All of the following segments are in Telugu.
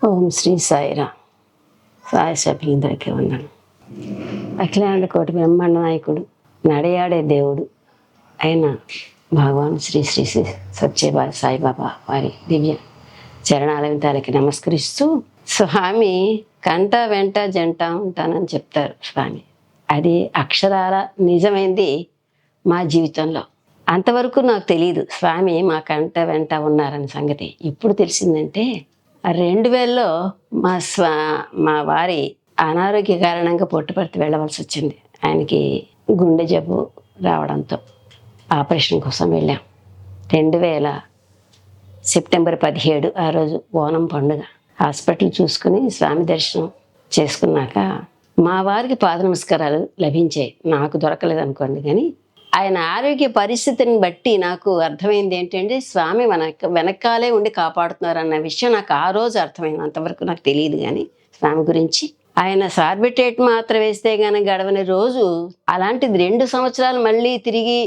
ఓం శ్రీ సాయిరామ్. సాయి సభ్యులందరికీ ఉన్నాను. అఖిలాండ కోటి బ్రహ్మాండ నాయకుడు, నడయాడే దేవుడు అయిన భగవాన్ శ్రీ శ్రీ శ్రీ సత్యబాబా సాయిబాబా వారి దివ్య చరణాలవితాలకి నమస్కరిస్తూ, స్వామి కంట వెంట జంట ఉంటానని చెప్తారు స్వామి. అది అక్షరాల నిజమైంది మా జీవితంలో. అంతవరకు నాకు తెలియదు స్వామి మా కంట వెంట ఉన్నారని సంగతి. ఇప్పుడు తెలిసిందంటే 2000లో మా వారి అనారోగ్య కారణంగా పుట్టపర్తి వెళ్ళవలసి వచ్చింది. ఆయనకి గుండె జబ్బు రావడంతో ఆపరేషన్ కోసం వెళ్ళాం. 2000 సెప్టెంబర్ 17 ఆ రోజు ఓనం పండుగ. హాస్పిటల్ చూసుకుని స్వామి దర్శనం చేసుకున్నాక మా వారికి పాద నమస్కారాలు లభించాయి. నాకు దొరకలేదు అనుకోండి, కానీ ఆయన ఆరోగ్య పరిస్థితిని బట్టి నాకు అర్థమైంది ఏంటంటే స్వామి వెనకాలే ఉండి కాపాడుతున్నారు అన్న విషయం నాకు ఆ రోజు అర్థమైంది. అంతవరకు నాకు తెలియదు కానీ స్వామి గురించి. ఆయన సార్బిట్రేట్ మాత్రం వేస్తే కానీ గడవని రోజు, అలాంటిది 2 సంవత్సరాలు మళ్ళీ తిరిగి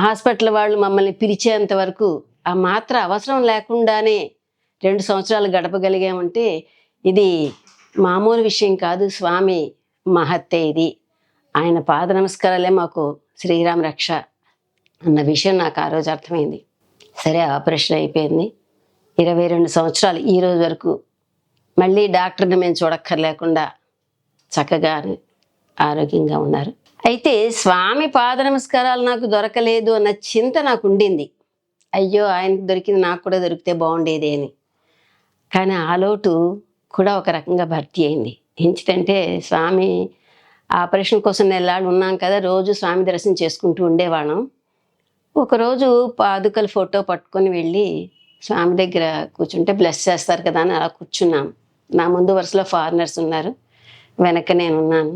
హాస్పిటల్ వాళ్ళు మమ్మల్ని పిలిచేంత వరకు ఆ మాత్ర అవసరం లేకుండానే 2 సంవత్సరాలు గడపగలిగామంటే ఇది మామూలు విషయం కాదు. స్వామి మహత్తే ఇది. ఆయన పాద నమస్కారాలే మాకు శ్రీరామ రక్ష అన్న విషయం నాకు ఆ రోజు అర్థమైంది. సరే, ఆపరేషన్ అయిపోయింది. 22 సంవత్సరాలు ఈ రోజు వరకు మళ్ళీ డాక్టర్ని మేము చూడక్కర్లేకుండా చక్కగా ఆరోగ్యంగా ఉన్నారు. అయితే స్వామి పాద నమస్కారాలు నాకు దొరకలేదు అన్న చింత నాకు ఉండింది. అయ్యో, ఆయనకు దొరికింది నాకు కూడా దొరికితే బాగుండేది అని. కానీ ఆ లోటు కూడా ఒక రకంగా భర్తీ అయింది. ఎందుకంటే స్వామి ఆపరేషన్ కోసం నెల్లాళ్ళు ఉన్నాం కదా, రోజు స్వామి దర్శనం చేసుకుంటూ ఉండేవాళ్ళం. ఒకరోజు పాదుకల ఫోటో పట్టుకొని వెళ్ళి స్వామి దగ్గర కూర్చుంటే బ్లెస్ చేస్తారు కదా అని అలా కూర్చున్నాం. నా ముందు వరుసలో ఫారినర్స్ ఉన్నారు, వెనక నేనున్నాను.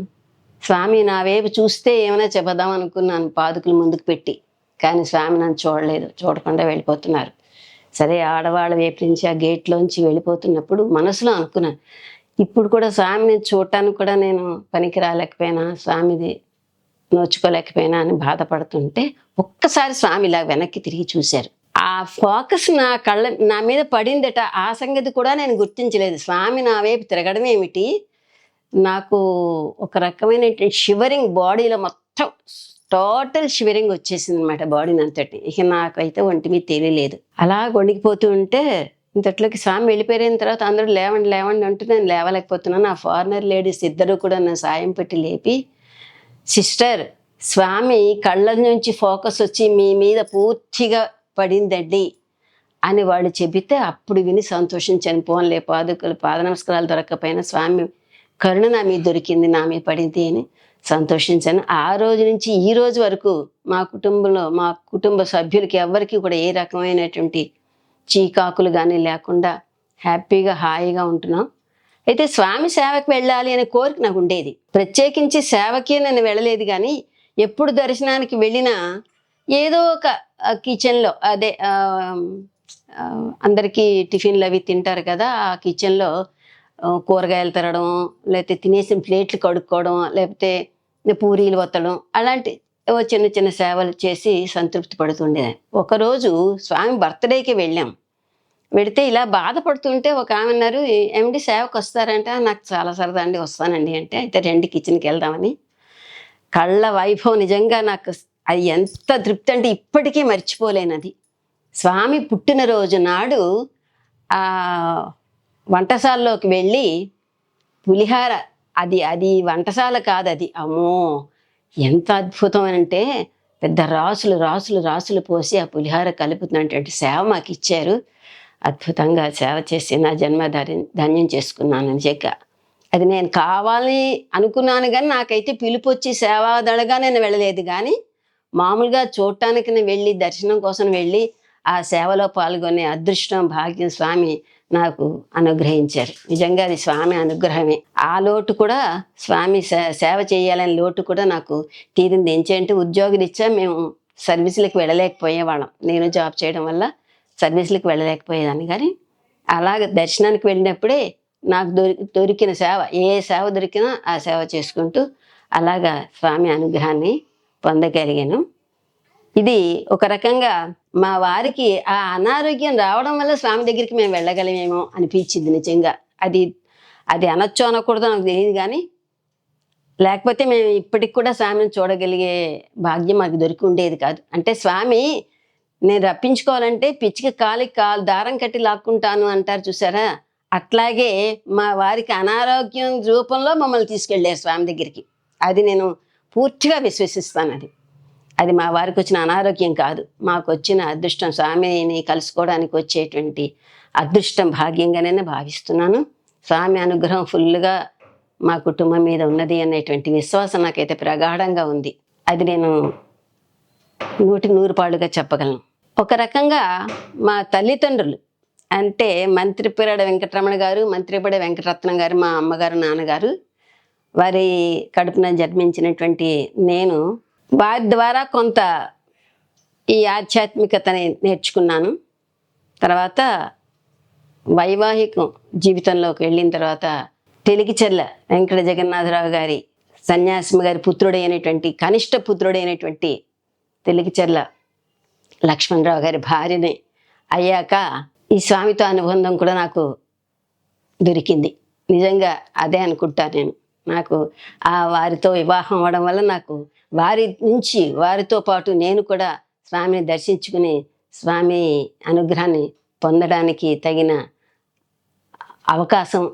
స్వామి నా వైపు చూస్తే ఏమైనా చెబదాం అనుకున్నాను పాదుకలు ముందుకు పెట్టి, కానీ స్వామి నన్ను చూడలేదు, చూడకుండా వెళ్ళిపోతున్నారు. సరే, ఆడవాళ్ళ వైపు నుంచి ఆ గేట్లోంచి వెళ్ళిపోతున్నప్పుడు మనసులో అనుకున్నాను, ఇప్పుడు కూడా స్వామిని చూడటానికి కూడా నేను పనికి రాలేకపోయినా, స్వామిది నోచుకోలేకపోయినా అని బాధపడుతుంటే ఒక్కసారి స్వామి ఇలా వెనక్కి తిరిగి చూశారు. ఆ ఫోకస్ నా మీద పడిందట. ఆ సంగతి కూడా నేను గుర్తించలేదు. స్వామి నా వైపు తిరగడం ఏమిటి, నాకు ఒక రకమైన షివరింగ్, బాడీలో మొత్తం టోటల్ షివరింగ్ వచ్చేసింది అనమాట, బాడీని అంతటి. ఇక నాకైతే ఒంటి మీద తెలియలేదు. అలా వణికిపోతూ ఉంటే ఇంతట్లోకి స్వామి వెళ్ళిపోయిన తర్వాత అందరూ లేవండి లేవండి అంటూ నేను లేవలేకపోతున్నాను. ఆ ఫారినర్ లేడీస్ ఇద్దరు కూడా నన్ను సాయం పెట్టి లేపి, సిస్టర్ స్వామి కళ్ళ నుంచి ఫోకస్ వచ్చి మీ మీద పూర్తిగా పడిందండి అని వాళ్ళు చెబితే అప్పుడు విని సంతోషించాను. పోన్లే, పాద నమస్కారాలు దొరకకపోయినా స్వామి కరుణ నా మీద దొరికింది, నా మీద పడింది అని సంతోషించాను. ఆ రోజు నుంచి ఈ రోజు వరకు మా కుటుంబ సభ్యులకి ఎవరికి కూడా ఏ రకమైనటువంటి చీకాకులు కానీ లేకుండా హ్యాపీగా హాయిగా ఉంటున్నాం. అయితే స్వామి సేవకి వెళ్ళాలి అనే కోరిక నాకు ఉండేది. ప్రత్యేకించి సేవకే నేను వెళ్ళలేదు, కానీ ఎప్పుడు దర్శనానికి వెళ్ళినా ఏదో ఒక కిచెన్లో, అదే అందరికీ టిఫిన్లు అవి తింటారు కదా, ఆ కిచెన్లో కూరగాయలు తరడం, లేకపోతే తినేసిన ప్లేట్లు కడుక్కోవడం, లేకపోతే పూరీలు వత్తడం, అలాంటి చిన్న చిన్న సేవలు చేసి సంతృప్తి పడుతుండేదాన్ని. ఒకరోజు స్వామి బర్త్డేకి వెళ్ళాం. వెళితే ఇలా బాధపడుతుంటే ఒక ఆమె అన్నారు, ఎండి సేవకు వస్తారంటే, నాకు చాలా సరదా అండి, వస్తానండి అంటే, అయితే రండి కిచెన్కి వెళ్దామని. కళ్ళ వైభవం నిజంగా నాకు అది ఎంత తృప్తి అంటే ఇప్పటికీ మర్చిపోలేనది. స్వామి పుట్టినరోజు నాడు ఆ వంటశాలలోకి వెళ్ళి పులిహార, అది వంటశాల కాదు, అది అమ్మో ఎంత అద్భుతం అంటే, పెద్ద రాసులు రాసులు రాసులు పోసి ఆ పులిహార కలుపుతున్నటువంటి సేవ మాకు ఇచ్చారు. అద్భుతంగా సేవ చేసి నా జన్మ ధన్యం చేసుకున్నాను నిజంగా. అది నేను కావాలని అనుకున్నాను, కానీ నాకైతే పిలుపు వచ్చి సేవాదళగా నేను వెళ్ళలేదు. కానీ మామూలుగా చూడటానికి వెళ్ళి దర్శనం కోసం వెళ్ళి ఆ సేవలో పాల్గొనే అదృష్టం, భాగ్యం స్వామి నాకు అనుగ్రహించారు. నిజంగా అది స్వామి అనుగ్రహమే. ఆ లోటు కూడా స్వామి సేవ చేయాలని లోటు కూడా నాకు తీరింది. ఏంటంటే ఉద్యోగరీత్యా మేము సర్వీసులకు వెళ్ళలేకపోయేవాళ్ళం. నేను జాబ్ చేయడం వల్ల సర్వీసులకు వెళ్ళలేకపోయేదాన్ని. కానీ అలాగ దర్శనానికి వెళ్ళినప్పుడే నాకు దొరికిన సేవ, ఏ సేవ దొరికినా ఆ సేవ చేసుకుంటూ అలాగా స్వామి అనుగ్రహాన్ని పొందగలిగాను. ఇది ఒక రకంగా మా వారికి ఆ అనారోగ్యం రావడం వల్ల స్వామి దగ్గరికి మేము వెళ్ళగలమేమో అనిపించింది నిజంగా. అది అది అనొచ్చో అనకూడదో నాకు తెలియదు కానీ, లేకపోతే మేము ఇప్పటికి కూడా స్వామిని చూడగలిగే భాగ్యం మాకు దొరికి ఉండేది కాదు. అంటే స్వామి నేను రప్పించుకోవాలంటే పిచ్చికి కాలికి దారం కట్టి లాక్కుంటాను అంటారు చూసారా, అట్లాగే మా వారికి అనారోగ్యం రూపంలో మమ్మల్ని తీసుకెళ్ళారు స్వామి దగ్గరికి. అది నేను పూర్తిగా విశ్వసిస్తాను. అది మా వారికి వచ్చిన అనారోగ్యం కాదు, మాకు వచ్చిన అదృష్టం, స్వామిని కలుసుకోవడానికి వచ్చేటువంటి అదృష్టం భాగ్యంగానే భావిస్తున్నాను. స్వామి అనుగ్రహం ఫుల్గా మా కుటుంబం మీద ఉన్నది అనేటువంటి విశ్వాసం నాకైతే ప్రగాఢంగా ఉంది. అది నేను 100% పాళ్ళుగా చెప్పగలను. ఒక రకంగా మా తల్లిదండ్రులు అంటే మంత్రిపురడ వెంకటరమణ గారు, మంత్రిపడ వెంకటరత్నం గారు, మా అమ్మగారు నాన్నగారు, వారి కడుపున జన్మించినటువంటి నేను వారి ద్వారా కొంత ఈ ఆధ్యాత్మికతని నేర్చుకున్నాను. తర్వాత వైవాహిక జీవితంలోకి వెళ్ళిన తర్వాత తెలిగిచెర్ల వెంకట జగన్నాథరావు గారి సన్యాసిమ గారి పుత్రుడైనటువంటి కనిష్ట పుత్రుడైనటువంటి తెలిగిచెర్ల లక్ష్మణరావు గారి భార్యని అయ్యాక ఈ స్వామితో అనుబంధం కూడా నాకు దొరికింది. నిజంగా అదే అనుకుంటా నేను. నాకు ఆ వారితో వివాహం అవ్వడం వల్ల నాకు వారి నుంచి వారితో పాటు నేను కూడా స్వామిని దర్శించుకుని స్వామి అనుగ్రహాన్ని పొందడానికి తగిన అవకాశం,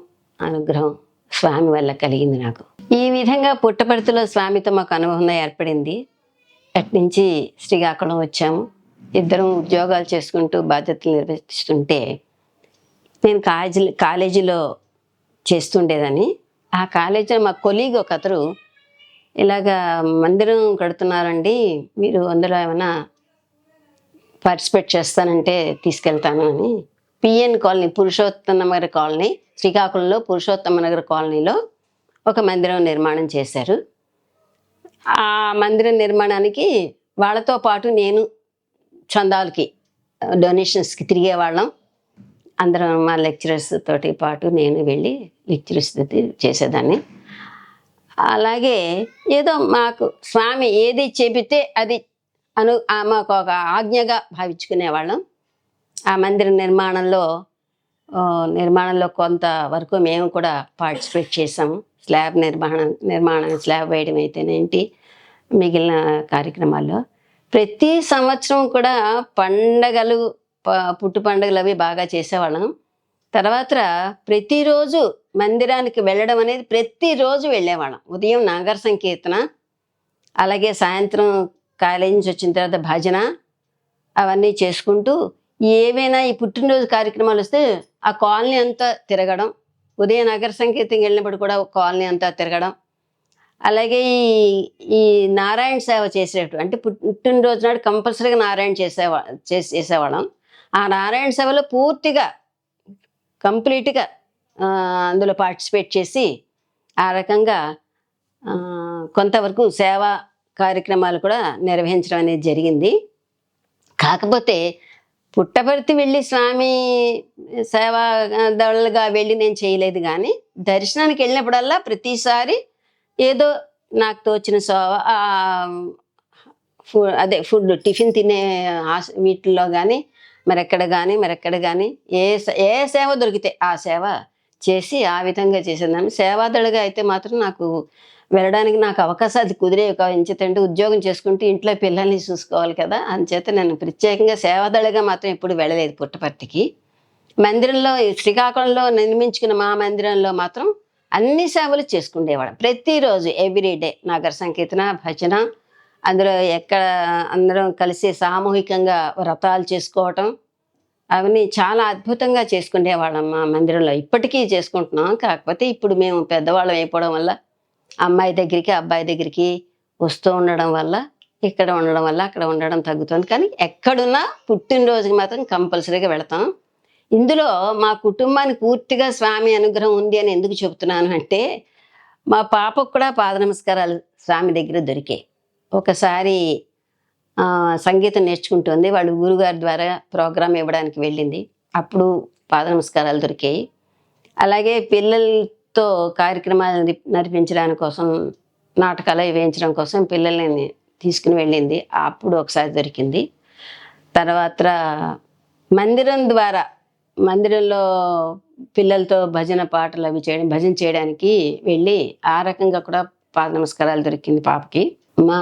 అనుగ్రహం స్వామి వల్ల కలిగింది నాకు. ఈ విధంగా పుట్టపర్తిలో స్వామితో మాకు అనుబంధం ఏర్పడింది. అట్నుంచి శ్రీకాకుళం వచ్చాము. ఇద్దరం ఉద్యోగాలు చేసుకుంటూ బాధ్యతలు నిర్వహిస్తుంటే నేను కాలేజీలో చేస్తుండేదని. ఆ కాలేజీలో మా కొలీగ్ ఒక అతను ఇలాగా మందిరం కడుతున్నారండి, మీరు అందులో ఏమైనా పార్టిసిపేట్ చేస్తానంటే తీసుకెళ్తాను అని PN colony, Purushottama Nagar colony, శ్రీకాకుళంలో పురుషోత్తమ నగర్ కాలనీలో ఒక మందిరం నిర్మాణం చేశారు. ఆ మందిరం నిర్మాణానికి వాళ్ళతో పాటు నేను చందాలకి డొనేషన్స్కి తిరిగేవాళ్ళం. అందరం మా లెక్చరర్స్ తోటి పాటు నేను వెళ్ళి లెక్చరర్స్ చేసేదాన్ని. అలాగే ఏదో మాకు స్వామి ఏది చెబితే అది మాకు ఒక ఆజ్ఞగా భావించుకునేవాళ్ళం. ఆ మందిర నిర్మాణంలో కొంతవరకు మేము కూడా పార్టిసిపేట్ చేసాము. నిర్మాణం స్లాబ్ వేయడం అయితేనేంటి, మిగిలిన కార్యక్రమాల్లో ప్రతి సంవత్సరం కూడా పండగలు, పుట్టు పండుగలు అవి బాగా చేసేవాళ్ళం. తర్వాత ప్రతిరోజు మందిరానికి వెళ్ళడం అనేది ప్రతిరోజు వెళ్ళేవాళ్ళం. ఉదయం నాగర సంకీర్తన, అలాగే సాయంత్రం కాలేజీ నుంచి వచ్చిన తర్వాత భజన, అవన్నీ చేసుకుంటూ ఏవైనా ఈ పుట్టినరోజు కార్యక్రమాలు వస్తే ఆ కాలనీ అంతా తిరగడం, ఉదయం నగర సంకీర్తనకి వెళ్ళినప్పుడు కూడా కాలనీ అంతా తిరగడం. అలాగే ఈ నారాయణ సేవ చేసేటప్పుడు, అంటే పుట్టినరోజు నాడు కంపల్సరీగా నారాయణ చేసేవాళ్ళం. ఆ నారాయణ సేవలో పూర్తిగా కంప్లీట్గా అందులో పార్టిసిపేట్ చేసి ఆ రకంగా కొంతవరకు సేవా కార్యక్రమాలు కూడా నిర్వహించడం అనేది జరిగింది. కాకపోతే పుట్టపర్తి వెళ్ళి స్వామి సేవా దళలుగా వెళ్ళి నేను చేయలేదు. కానీ దర్శనానికి వెళ్ళినప్పుడల్లా ప్రతిసారి ఏదో నాకు తోచిన ఫుడ్ టిఫిన్ తినే వీటిల్లో కానీ మరెక్కడ కానీ ఏ సేవ దొరికితే ఆ సేవ చేసి ఆ విధంగా చేసేదాన్ని. సేవాదళగా అయితే మాత్రం నాకు వెళ్ళడానికి నాకు అవకాశాలు కుదిరేవి కావు. ఎంచేతంటే ఉద్యోగం చేసుకుంటూ ఇంట్లో పిల్లల్ని చూసుకోవాలి కదా, అంచేత నేను ప్రత్యేకంగా సేవాదళగా మాత్రం ఎప్పుడు వెళ్ళలేదు పుట్టపర్తికి. మందిరంలో శ్రీకాకుళంలో నిర్మించుకున్న మా మందిరంలో మాత్రం అన్ని సేవలు చేసుకునేవాళ్ళం. ప్రతిరోజు ఎవ్రీడే నగర సంకీర్తన, భజన, అందులో అందరం కలిసి సామూహికంగా వ్రతాలు చేసుకోవటం, అవన్నీ చాలా అద్భుతంగా చేసుకునేవాళ్ళం మా మందిరంలో. ఇప్పటికీ చేసుకుంటున్నాం. కాకపోతే ఇప్పుడు మేము పెద్దవాళ్ళం అయిపోవడం వల్ల అమ్మాయి దగ్గరికి అబ్బాయి దగ్గరికి వస్తూ ఉండడం వల్ల, ఇక్కడ ఉండడం వల్ల అక్కడ ఉండడం తగ్గుతుంది. కానీ ఎక్కడున్నా పుట్టినరోజుకి మాత్రం కంపల్సరీగా వెళతాం. ఇందులో మా కుటుంబానికి పూర్తిగా స్వామి అనుగ్రహం ఉంది అని ఎందుకు చెబుతున్నాను అంటే, మా పాపకు కూడా పాద నమస్కారాలు స్వామి దగ్గర దొరికాయి. ఒకసారి సంగీతం నేర్చుకుంటుంది, వాళ్ళు గురుగారి ద్వారా ప్రోగ్రాం ఇవ్వడానికి వెళ్ళింది. అప్పుడు పాద నమస్కారాలు దొరికాయి. అలాగే పిల్లలతో కార్యక్రమాలు నడిపించడానికి కోసం, నాటకాలు వేయించడం కోసం పిల్లల్ని తీసుకుని వెళ్ళింది. అప్పుడు ఒకసారి దొరికింది. తర్వాత మందిరం ద్వారా మందిరంలో పిల్లలతో భజన పాటలు అవి భజన చేయడానికి వెళ్ళి ఆ రకంగా కూడా పాద నమస్కారాలు దొరికింది పాపకి. మా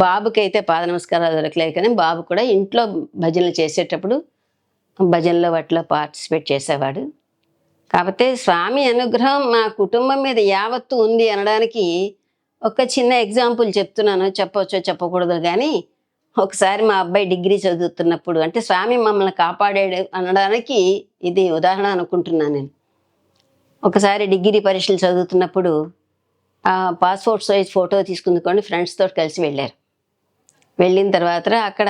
బాబుకి అయితే పాద నమస్కారాలు దొరకలేదు, కానీ బాబు కూడా ఇంట్లో భజనలు చేసేటప్పుడు భజనలో వాటిలో పార్టిసిపేట్ చేసేవాడు. కాకపోతే స్వామి అనుగ్రహం మా కుటుంబం మీద యావత్తు ఉంది అనడానికి ఒక చిన్న ఎగ్జాంపుల్ చెప్తున్నాను. చెప్పవచ్చో చెప్పకూడదు కానీ, ఒకసారి మా అబ్బాయి డిగ్రీ చదువుతున్నప్పుడు, అంటే స్వామి మమ్మల్ని కాపాడాడు అనడానికి ఇది ఉదాహరణ అనుకుంటున్నాను నేను. ఒకసారి డిగ్రీ పరీక్షలు చదువుతున్నప్పుడు పాస్పోర్ట్ సైజ్ ఫోటో తీసుకుందుకొని ఫ్రెండ్స్తో కలిసి వెళ్ళారు. వెళ్ళిన తర్వాత అక్కడ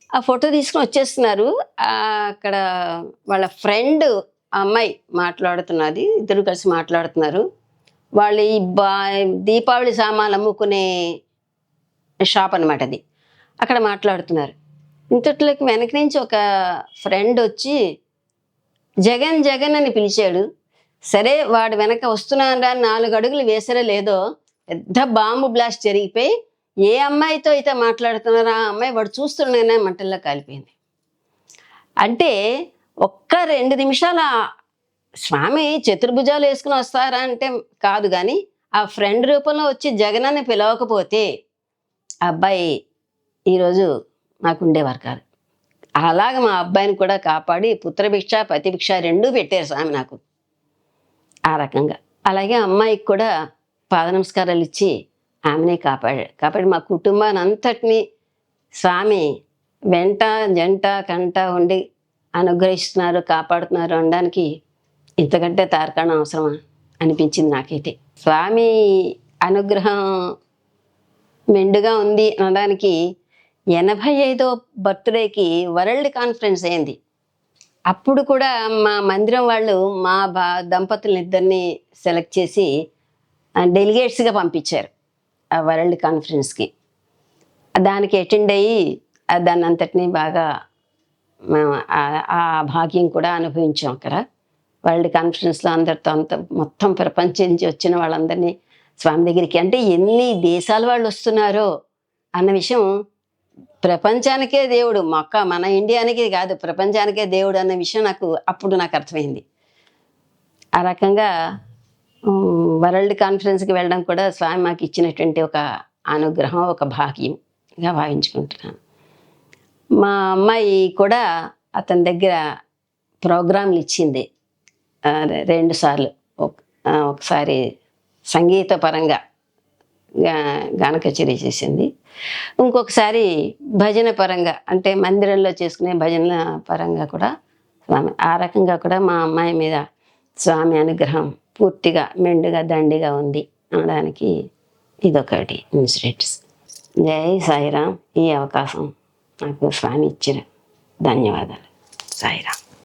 ఆ ఫోటో తీసుకుని వచ్చేస్తున్నారు. అక్కడ వాళ్ళ ఫ్రెండ్ అమ్మాయి మాట్లాడుతున్నది, ఇద్దరు కలిసి మాట్లాడుతున్నారు. వాళ్ళు ఈ దీపావళి సామాన్లు అమ్ముకునే షాప్ అనమాట అది. అక్కడ మాట్లాడుతున్నారు. ఇంతట్లోకి వెనక నుంచి ఒక ఫ్రెండ్ వచ్చి జగన్ జగన్ అని పిలిచాడు. సరే వాడు వెనక వస్తున్నాడా 4 అడుగులు వేసారో లేదో పెద్ద బాంబు బ్లాస్ట్ జరిగిపోయి ఏ అమ్మాయితో అయితే మాట్లాడుతున్నారో ఆ అమ్మాయి వాడు చూస్తున్నానే మంటల్లో కాలిపోయింది. అంటే ఒక్క 2 నిమిషాల స్వామి చతుర్భుజాలు వేసుకుని వస్తారా అంటే కాదు, కానీ ఆ ఫ్రెండ్ రూపంలో వచ్చి జగనాన్ని పిలవకపోతే ఆ అబ్బాయి ఈరోజు నాకు ఉండేవారు కాదు. అలాగ మా అబ్బాయిని కూడా కాపాడి పుత్రభిక్ష పతిభిక్ష 2 పెట్టారు స్వామి నాకు ఆ రకంగా. అలాగే అమ్మాయికి కూడా పాద నమస్కారాలు ఇచ్చి ఆమెనే కాపాడాడు. కాబట్టి మా కుటుంబాన్ని అంతటినీ స్వామి వెంట జంట కంట ఉండి అనుగ్రహిస్తున్నారు, కాపాడుతున్నారు అనడానికి ఇంతకంటే తార్కాణం అవసరమా అనిపించింది నాకైతే. స్వామి అనుగ్రహం మెండుగా ఉంది అనడానికి 85వ బర్త్డేకి వరల్డ్ కాన్ఫరెన్స్ అయింది. అప్పుడు కూడా మా మందిరం వాళ్ళు మా దంపతులిద్దరిని సెలెక్ట్ చేసి డెలిగేట్స్గా పంపించారు ఆ వరల్డ్ కాన్ఫరెన్స్కి. దానికి అటెండ్ అయ్యి దాన్ని అంతటినీ బాగా ఆ భాగ్యం కూడా అనుభవించాం అక్కడ వరల్డ్ కాన్ఫరెన్స్లో. అందరితో మొత్తం ప్రపంచం నుంచి వచ్చిన వాళ్ళందరినీ స్వామి దగ్గరికి, అంటే ఎన్ని దేశాల వాళ్ళు వస్తున్నారో అన్న విషయం, ప్రపంచానికే దేవుడు, మన ఇండియానికే కాదు ప్రపంచానికే దేవుడు అన్న విషయం అప్పుడు నాకు అర్థమైంది. ఆ రకంగా వరల్డ్ కాన్ఫరెన్స్కి వెళ్ళడం కూడా స్వామి మాకు ఇచ్చినటువంటి ఒక అనుగ్రహం, ఒక భాగ్యంగా భావించుకుంటున్నాను. మా అమ్మాయి కూడా అతని దగ్గర ప్రోగ్రాంలు ఇచ్చింది 2 సార్లు. ఒకసారి సంగీత పరంగా గాన కచేరీ చేసింది, ఇంకొకసారి భజన పరంగా అంటే మందిరంలో చేసుకునే భజనల పరంగా కూడా స్వామి. ఆ రకంగా కూడా మా అమ్మాయి మీద స్వామి అనుగ్రహం పూర్తిగా మెండుగా దండిగా ఉంది అనడానికి ఇదొకటి ఇన్సిడెంట్స్. జై సాయిరామ్. ఈ అవకాశం నాకు స్వామి ఇచ్చిన ధన్యవాదాలు. సాయిరామ్.